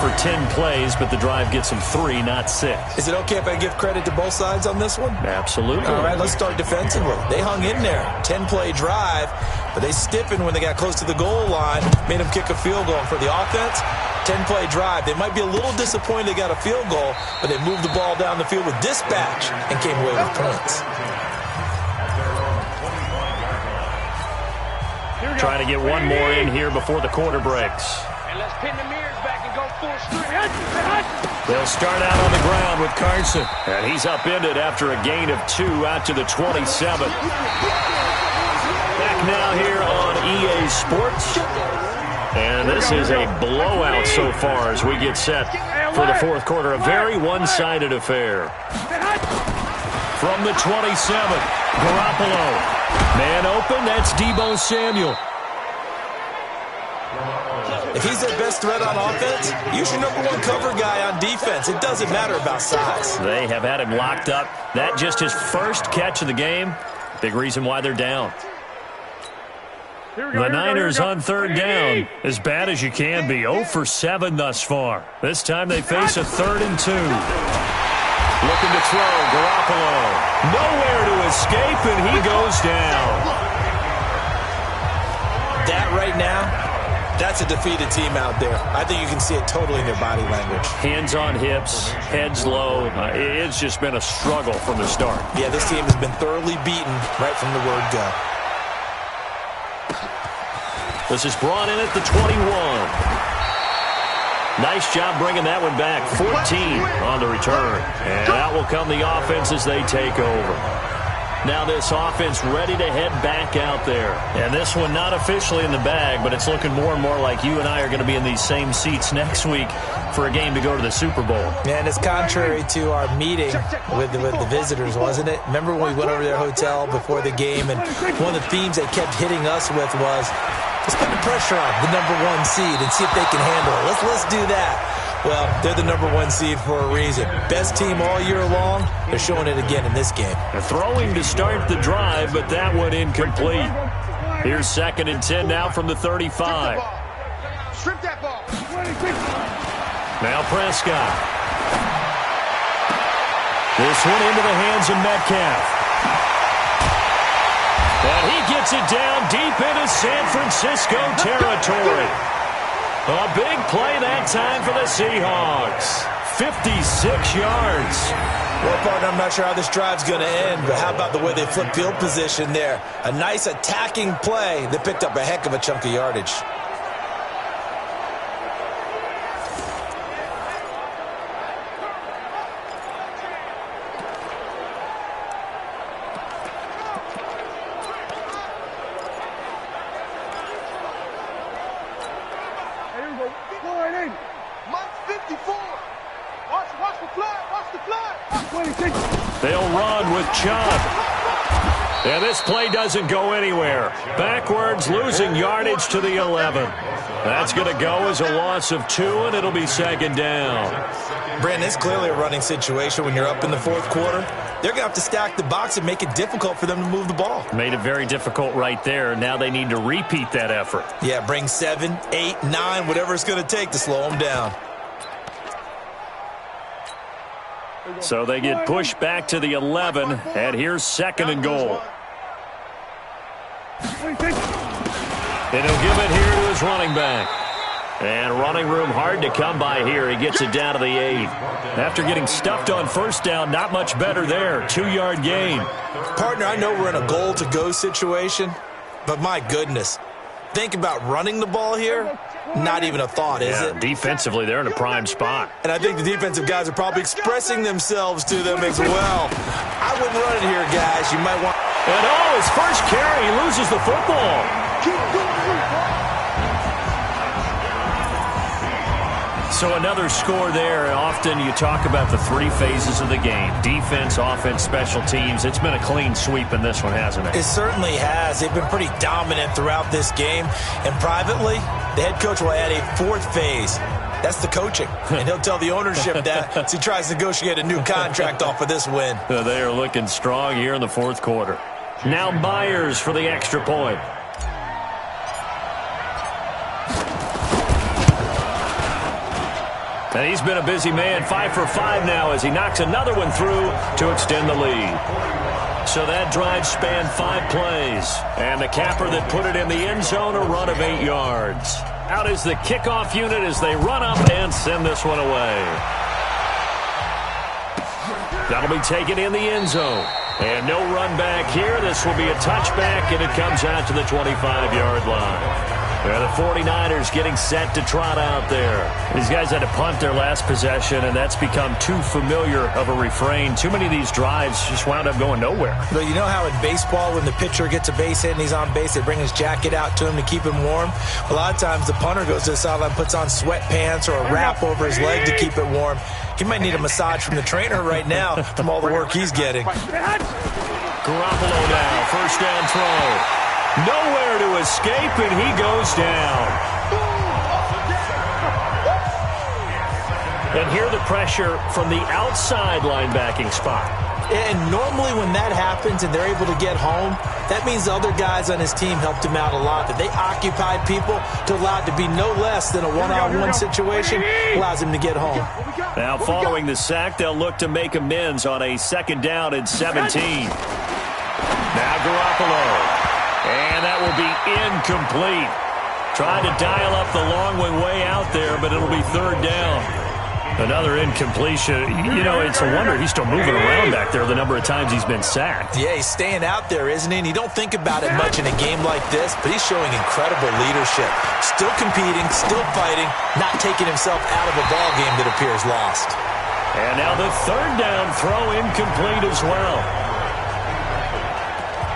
for 10 plays, but the drive gets them 3, not 6. Is it okay if I give credit to both sides on this one? Absolutely. All right, let's start defensively. They hung in there. 10-play drive, but they stiffened when they got close to the goal line, made them kick a field goal. And for the offense, 10-play drive. They might be a little disappointed they got a field goal, but they moved the ball down the field with dispatch and came away with points. Trying to get one more in here before the quarter breaks. And let's pin the mirrors back and go full strength. They'll start out on the ground with Carson. And he's upended after a gain of 2 out to the 27. Back now here on EA Sports. And this is a blowout so far as we get set for the fourth quarter. A very one-sided affair. From the 27, Garoppolo. Man open, that's Deebo Samuel. If he's their best threat on offense, use your #1 cover guy on defense. It doesn't matter about size. They have had him locked up. That just his first catch of the game. Big reason why they're down. The Niners on third down. As bad as you can be. 0 for 7 thus far. This time they face a 3rd and 2. Looking to throw, Garoppolo. Nowhere to escape, and he goes down. That right now, that's a defeated team out there. I think you can see it totally in their body language. Hands on hips, heads low. It's just been a struggle from the start. Yeah, this team has been thoroughly beaten right from the word go. This is brought in at the 21. Nice job bringing that one back. 14 on the return. And out will come the offense as they take over. Now this offense ready to head back out there. And this one not officially in the bag, but it's looking more and more like you and I are going to be in these same seats next week for a game to go to the Super Bowl. And it's contrary to our meeting with the visitors, wasn't it? Remember when we went over to their hotel before the game, and one of the themes they kept hitting us with was, let's put the pressure on the #1 seed and see if they can handle it. Let's do that. Well, they're the #1 seed for a reason. Best team all year long. They're showing it again in this game. Throwing to start the drive, but that one incomplete. Here's 2nd and 10 now from the 35. Strip that ball. Now Prescott. This one into the hands of Metcalf. And he gets it down deep into San Francisco territory. A big play that time for the Seahawks. 56 yards. Well, partner, I'm not sure how this drive's going to end, but how about the way they flip field position there? A nice attacking play that picked up a heck of a chunk of yardage. They'll run with Chubb. And this play doesn't go anywhere. Backwards, losing yardage to the 11. That's going to go as a loss of 2, and it'll be 2nd down. Brandon, it's clearly a running situation when you're up in the fourth quarter. They're going to have to stack the box and make it difficult for them to move the ball. Made it very difficult right there. Now they need to repeat that effort. Yeah, bring 7, 8, 9, whatever it's going to take to slow them down. So they get pushed back to the 11, and here's 2nd and goal. And he'll give it here to his running back. And running room hard to come by here. He gets it down to the 8. After getting stuffed on first down, not much better there. 2-yard gain. Partner, I know we're in a goal-to-go situation, but my goodness. Think about running the ball here. Not even a thought, is it? Defensively, they're in a prime spot. And I think the defensive guys are probably expressing themselves to them as well. I wouldn't run it here, guys. You might want... And his first carry, he loses the football. So another score there. Often you talk about the 3 phases of the game. Defense, offense, special teams. It's been a clean sweep in this one, hasn't it? It certainly has. They've been pretty dominant throughout this game. And privately, the head coach will add a 4th phase. That's the coaching. And he'll tell the ownership that as he tries to negotiate a new contract off of this win. They are looking strong here in the fourth quarter. Now Myers for the extra point. And he's been a busy man, 5 for 5 now as he knocks another one through to extend the lead. So that drive spanned 5 plays. And the capper that put it in the end zone, a run of 8 yards. Out is the kickoff unit as they run up and send this one away. That'll be taken in the end zone. And no run back here. This will be a touchback, and it comes out to the 25-yard line. The 49ers getting set to trot out there. These guys had to punt their last possession, and that's become too familiar of a refrain. Too many of these drives just wound up going nowhere. But you know how in baseball, when the pitcher gets a base hit and he's on base, they bring his jacket out to him to keep him warm? A lot of times the punter goes to the sideline, puts on sweatpants or a wrap over his leg to keep it warm. He might need a massage from the trainer right now from all the work he's getting. Garoppolo now, first down throw. Nowhere to escape, and he goes down. And here the pressure from the outside linebacking spot. And normally when that happens and they're able to get home, that means the other guys on his team helped him out a lot. That they occupied people to allow it to be no less than a one-on-one situation allows him to get home. Now following the sack, they'll look to make amends on a second down and 17. Now Garoppolo. And that will be incomplete. Trying to dial up the long way out there, but it'll be third down. Another incompletion. You know, it's a wonder he's still moving around back there the number of times he's been sacked. Yeah, he's staying out there, isn't he? And you don't think about it much in a game like this, but he's showing incredible leadership. Still competing, still fighting, not taking himself out of a ball game that appears lost. And now the third down throw incomplete as well.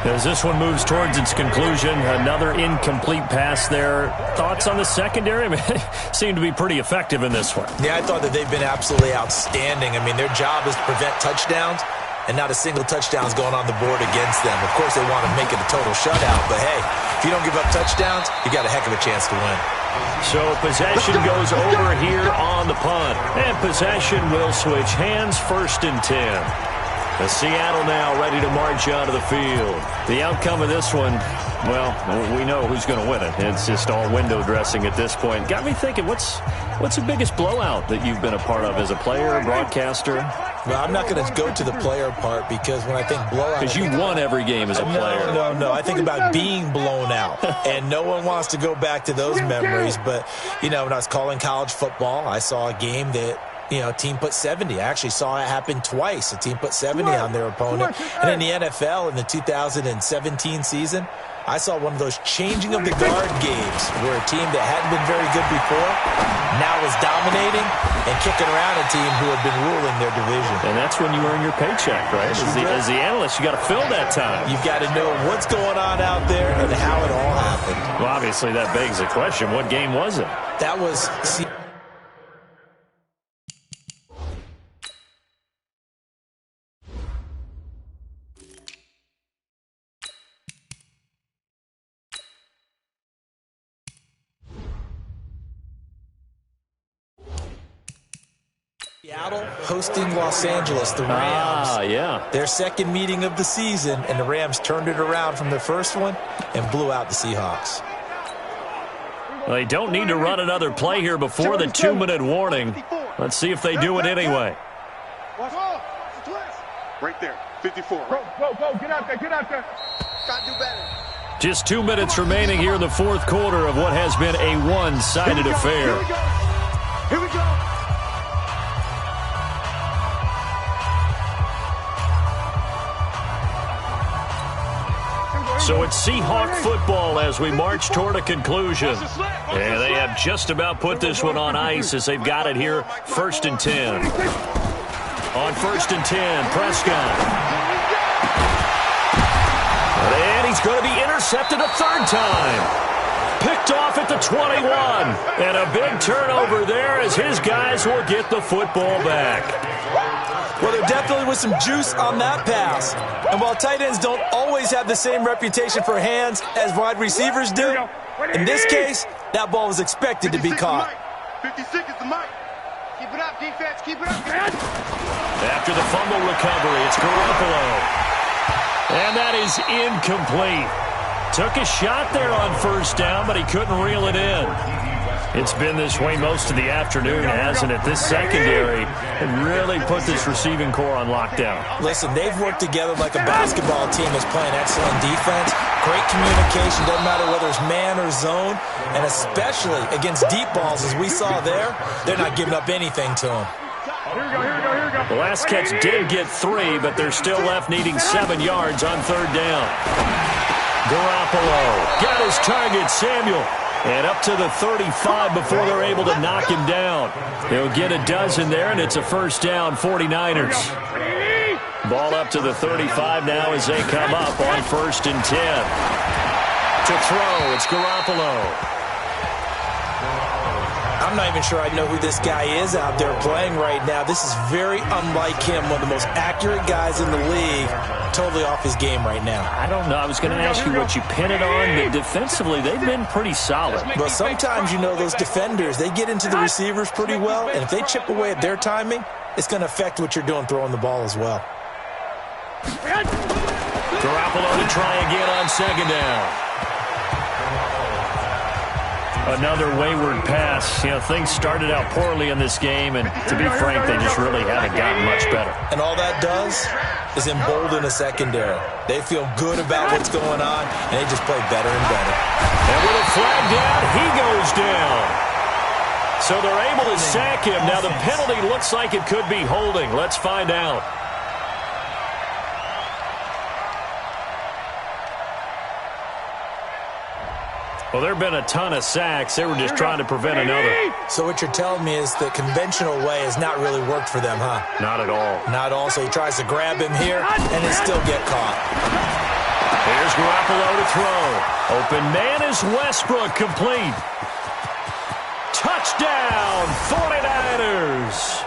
As this one moves towards its conclusion, another incomplete pass there. Thoughts on the secondary? I mean, they seem to be pretty effective in this one. Yeah, I thought that they've been absolutely outstanding. I mean, their job is to prevent touchdowns, and not a single touchdown is going on the board against them. Of course, they want to make it a total shutout, but hey, if you don't give up touchdowns, you got a heck of a chance to win. So possession goes over here on the punt, and possession will switch hands, 1st and 10. The Seattle now ready to march out of the field. The outcome of this one, well, we know who's going to win it. It's just all window dressing at this point. Got me thinking, what's the biggest blowout that you've been a part of as a player, broadcaster? Well, I'm not going to go to the player part because when I think blowout... Because you won every game as a player. No. I think about being blown out. And no one wants to go back to those memories. But, you know, when I was calling college football, I saw a game that... You know, a team put 70. I actually saw it happen twice. A team put 70 on their opponent. And in the NFL, in the 2017 season, I saw one of those changing of the guard games where a team that hadn't been very good before now was dominating and kicking around a team who had been ruling their division. And that's when you earn your paycheck, right? As the analyst, you got to fill that time. You've got to know what's going on out there and how it all happened. Well, obviously, that begs the question, what game was it? That was... Seattle hosting Los Angeles, the Rams. Yeah. Their second meeting of the season, and the Rams turned it around from their first one and blew out the Seahawks. Well, they don't need to run another play here before the 2-minute warning. Let's see if they do it anyway. Right there, 54. Go, get out there. Gotta do better. Just 2 minutes remaining here in the fourth quarter of what has been a one-sided affair. Here we go. So it's Seahawk football as we march toward a conclusion. And they have just about put this one on ice as they've got it here, 1st and 10. On 1st and 10, Prescott. And he's going to be intercepted a third time. Picked off at the 21. And a big turnover there as his guys will get the football back. Well, there definitely was some juice on that pass. And while tight ends don't always have the same reputation for hands as wide receivers do, in this case, that ball was expected to be caught. 56 is the mic. Keep it up, defense. Keep it up. After the fumble recovery, it's Garoppolo. And that is incomplete. Took a shot there on first down, but he couldn't reel it in. It's been this way most of the afternoon, hasn't it? This secondary really put this receiving core on lockdown. Listen, they've worked together like a basketball team that's playing excellent defense. Great communication, doesn't matter whether it's man or zone, and especially against deep balls, as we saw there, they're not giving up anything to them. The last catch did get 3, but they're still left needing 7 yards on 3rd down. Garoppolo got his target, Samuel. And up to the 35 before they're able to knock him down. They'll get a dozen there, and it's a 1st down, 49ers. Ball up to the 35 now as they come up on 1st and 10. To throw, it's Garoppolo. I'm not even sure I know who this guy is out there playing right now. This is very unlike him, one of the most accurate guys in the league. Totally off his game right now. I don't know. I was going to ask you what you pin it on, but defensively, they've been pretty solid. But sometimes, you know, those defenders, they get into the receivers pretty well, and if they chip away at their timing, it's going to affect what you're doing throwing the ball as well. Garoppolo to try again on 2nd down. Another wayward pass. You know, things started out poorly in this game, and to be frank, they just really haven't gotten much better. And all that does is embolden a secondary. They feel good about what's going on, and they just play better and better. And with a flag down, he goes down. So they're able to sack him. Now the penalty looks like it could be holding. Let's find out. Well, there have been a ton of sacks. They were just trying to prevent another. So what you're telling me is the conventional way has not really worked for them, huh? Not at all. Not at all. So he tries to grab him here and then still get caught. Here's Garoppolo to throw. Open man is Westbrook, complete. Touchdown, 49ers.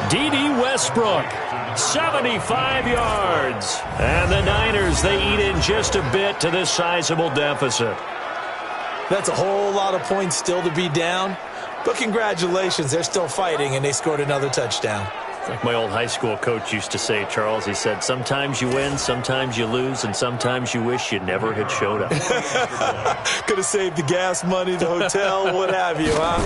D.D. Westbrook, 75 yards. And the Niners, they eat in just a bit to this sizable deficit. That's a whole lot of points still to be down. But congratulations, they're still fighting, and they scored another touchdown. Like my old high school coach used to say, Charles, he said, sometimes you win, sometimes you lose, and sometimes you wish you never had showed up. Could have saved the gas money, the hotel, what have you, huh?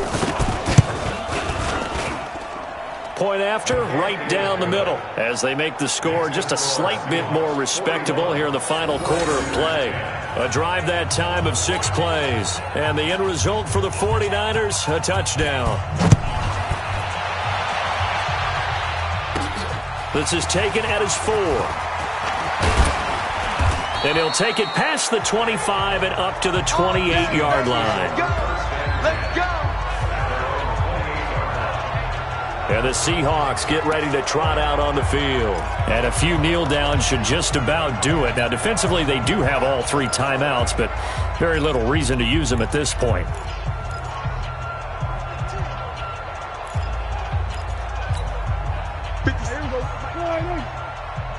Point after, right down the middle, as they make the score just a slight bit more respectable here in the final quarter of play. A drive that time of 6 plays. And the end result for the 49ers, a touchdown. This is taken at his 4. And he'll take it past the 25 and up to the 28-yard line. Let's go. And the Seahawks get ready to trot out on the field. And a few kneel downs should just about do it. Now, defensively, they do have all 3 timeouts, but very little reason to use them at this point.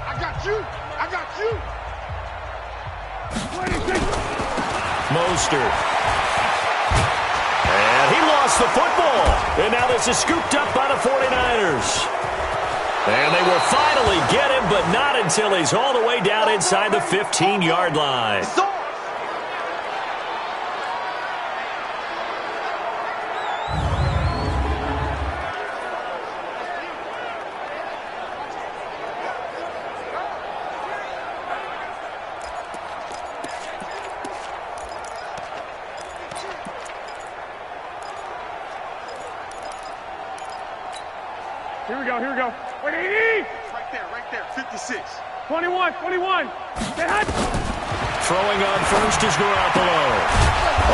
I got you. I got you. Mostert. And he lost the football. And now this is scooped up by the 49ers. And they will finally get him, but not until he's all the way down inside the 15-yard line. Here we go, here we go. Wait, 80! Right there, 56. 21. Get hot! Throwing on first is Garoppolo.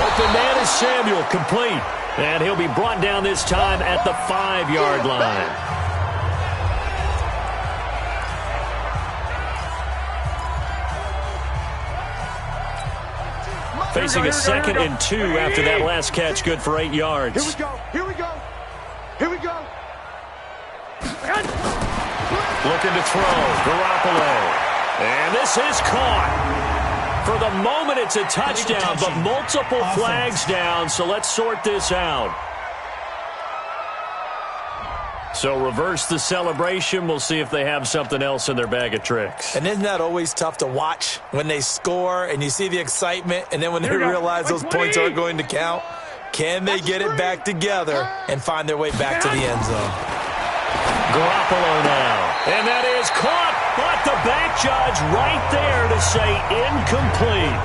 Open man is Samuel, complete. And he'll be brought down this time at the 5-yard line. Facing a 2nd and 2 after that last catch, good for 8 yards. Here we go. Looking to throw, Garoppolo. And this is caught. For the moment, it's a touchdown, but multiple flags down, so let's sort this out. So reverse the celebration. We'll see if they have something else in their bag of tricks. And isn't that always tough to watch when they score and you see the excitement, and then when they realize those points aren't going to count? Can they get it back together and find their way back to the end zone? Garoppolo now. And that is caught, but the back judge right there to say incomplete.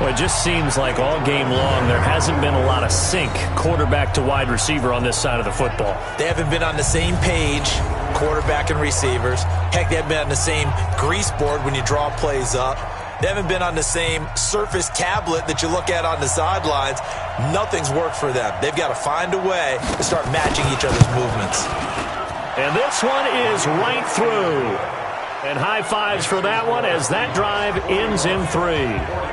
Well, it just seems like all game long there hasn't been a lot of sync quarterback to wide receiver on this side of the football. They haven't been on the same page, quarterback and receivers. Heck, they haven't been on the same grease board when you draw plays up. They haven't been on the same Surface tablet that you look at on the sidelines. Nothing's worked for them. They've got to find a way to start matching each other's movements. And this one is right through. And high fives for that one as that drive ends in 3.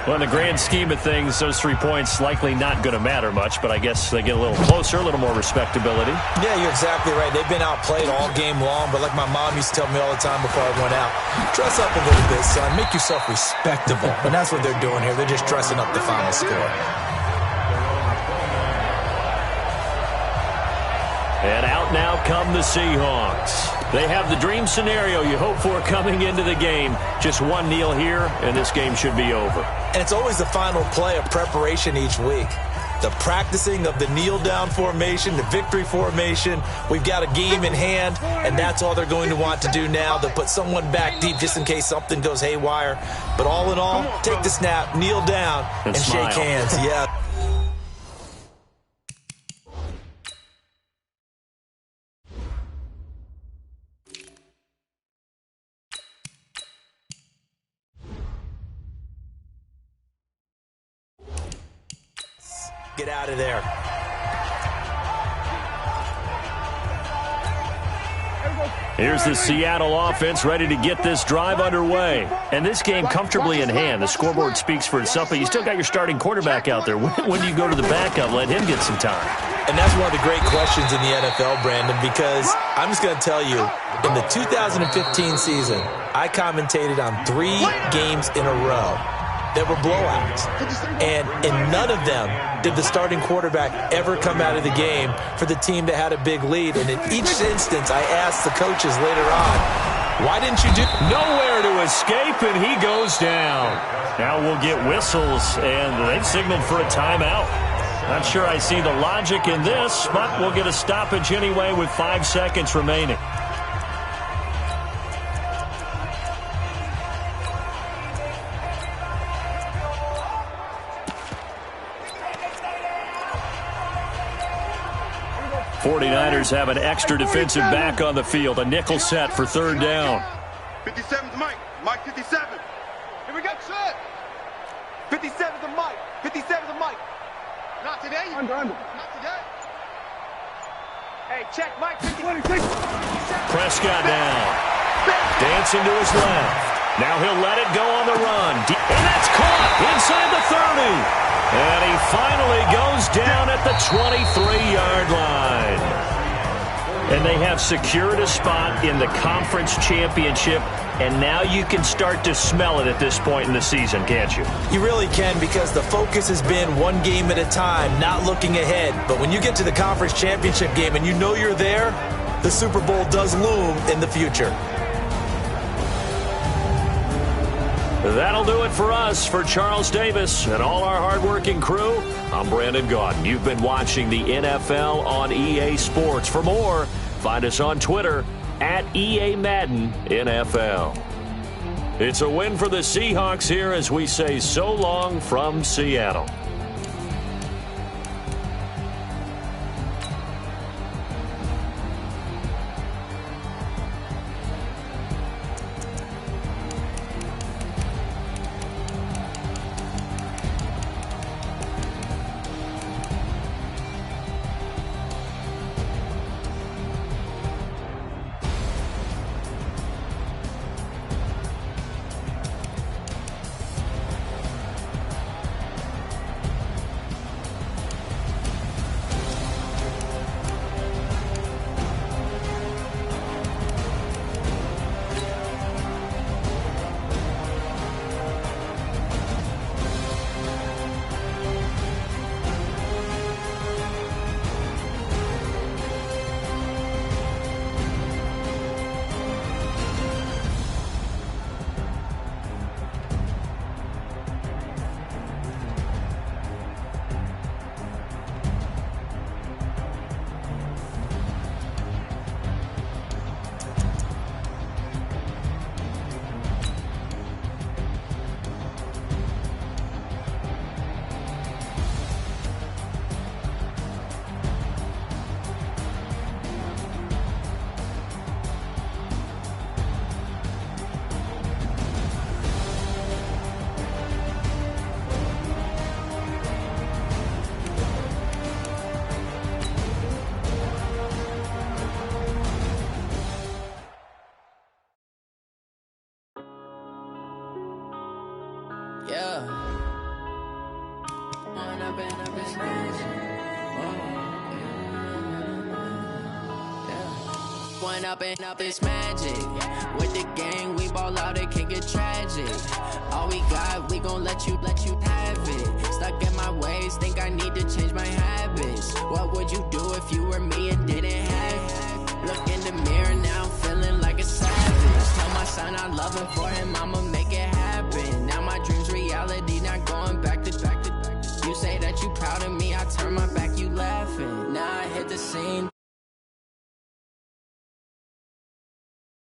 Well, in the grand scheme of things, those 3 points likely not going to matter much, but I guess they get a little closer, a little more respectability. Yeah, you're exactly right. They've been outplayed all game long, but like my mom used to tell me all the time before I went out, dress up a little bit, son. Make yourself respectable. And that's what they're doing here. They're just dressing up the final score. And out now come the Seahawks. They have the dream scenario you hope for coming into the game. Just one kneel here, and this game should be over. And it's always the final play of preparation each week. The practicing of the kneel-down formation, the victory formation. We've got a game in hand, and that's all they're going to want to do now. They'll put someone back deep just in case something goes haywire. But all in all, take the snap, kneel down, and shake hands. Yeah. Get out of there. Here's the Seattle offense ready to get this drive underway. And this game comfortably in hand. The scoreboard speaks for itself, but you still got your starting quarterback out there. When do you go to the backup? Let him get some time. And that's one of the great questions in the NFL, Brandon, because I'm just going to tell you, in the 2015 season, I commentated on 3 games in a row that were blowouts. And in none of them did the starting quarterback ever come out of the game for the team that had a big lead. And in each instance, I asked the coaches later on, why didn't you do nowhere to escape, and he goes down. Now we'll get whistles, and they've signaled for a timeout. Not sure I see the logic in this, but we'll get a stoppage anyway with 5 seconds remaining. '49ers have an extra defensive back on the field. A nickel set for 3rd down. 57's Mike. Mike 57. Here we go, set. 57's a Mike. 57's a Mike. Not today. Under. Not today. Hey, check Mike 56. Prescott down. Dancing to his left. Now he'll let it go on the run. And that's caught inside the 30. And he finally goes down at the 23-yard line. And they have secured a spot in the conference championship, and now you can start to smell it at this point in the season, can't you? You really can, because the focus has been one game at a time, not looking ahead. But when you get to the conference championship game and you know you're there, the Super Bowl does loom in the future. That'll do it for us. For Charles Davis and all our hardworking crew, I'm Brandon Gaudin. You've been watching the NFL on EA Sports. For more, find us on Twitter at EA Madden NFL. It's a win for the Seahawks here as we say so long from Seattle. Yeah. One up and up is magic. One up and up is magic. With the gang, we ball out, it can get tragic. All we got, we gon' let you have it. Stuck in my ways, think I need to change my habits. What would you do if you were me?